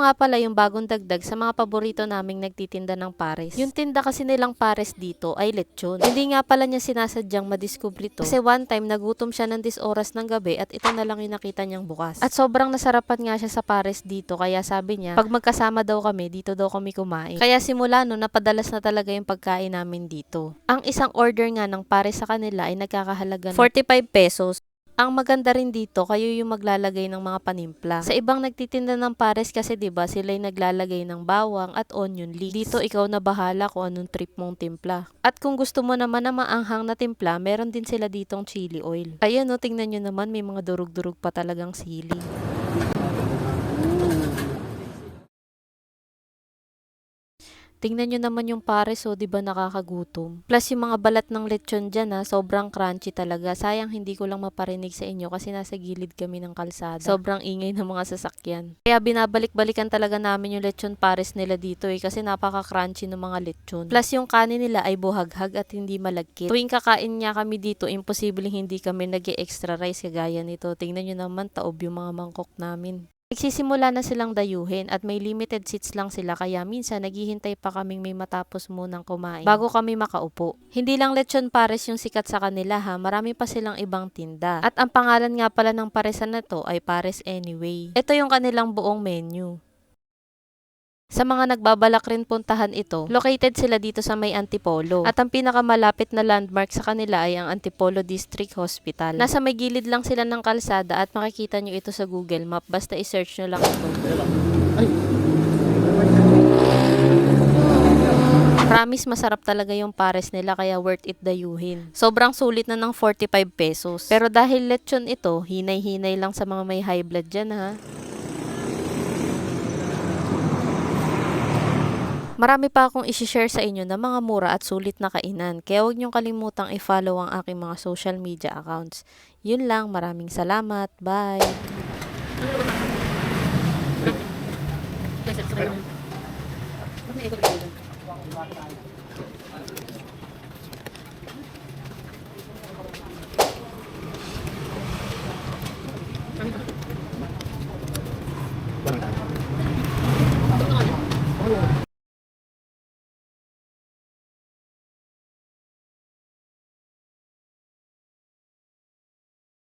nga pala yung bagong dagdag sa mga paborito naming nagtitinda ng pares. Yung tinda kasi nilang pares dito ay lechon. Hindi nga pala niya sinasadyang madiskubre to. Kasi one time nagutom siya ng 10 oras ng gabi at ito na lang yung nakita niyang bukas. At sobrang nasarapan nga siya sa pares dito kaya sabi niya pag magkasama daw kami dito daw kami kumain. Kaya simula no napadalas na talaga yung pagkain namin dito. Ang isang order nga ng pares sa kanila ay nagkakahalaga ng 45 pesos. Ang maganda rin dito, kayo yung maglalagay ng mga panimpla. Sa ibang nagtitinda ng pares kasi 'di ba, sila yung naglalagay ng bawang at onion leeks. Dito ikaw na bahala kung anong trip mong timpla. At kung gusto mo naman na maanghang na timpla, meron din sila ditong chili oil. Ayan no, tingnan nyo naman, may mga durug-durug pa talagang sili. Tingnan nyo naman yung pares, oh, 'di ba nakakagutom? Plus yung mga balat ng lechon dyan, sobrang crunchy talaga. Sayang hindi ko lang maparinig sa inyo kasi nasa gilid kami ng kalsada. Sobrang ingay ng mga sasakyan. Kaya binabalik-balikan talaga namin yung lechon pares nila dito kasi napaka-crunchy ng mga lechon. Plus yung kanin nila ay buhaghag at hindi malagkit. Tuwing kakain niya kami dito, imposibleng hindi kami nag-extra rice kagaya nito. Tingnan nyo naman, taob yung mga mangkok namin. Nagsisimula na silang dayuhin at may limited seats lang sila kaya minsan naghihintay pa kaming may matapos munang kumain bago kami makaupo. Hindi lang lechon pares yung sikat sa kanila marami pa silang ibang tinda. At ang pangalan nga pala ng paresan na to ay Pares Anyway. Ito yung kanilang buong menu. Sa mga nagbabalak rin puntahan ito, located sila dito sa may Antipolo. At ang pinakamalapit na landmark sa kanila ay ang Antipolo District Hospital. Nasa may gilid lang sila ng kalsada at makikita nyo ito sa Google Map. Basta i-search nyo lang ito. Promise masarap talaga yung pares nila kaya worth it dayuhin. Sobrang sulit na ng 45 pesos. Pero dahil lechon ito, hinay-hinay lang sa mga may high blood dyan Marami pa akong isi-share sa inyo na mga mura at sulit na kainan. Kaya huwag niyong kalimutang i-follow ang aking mga social media accounts. Yun lang, maraming salamat. Bye!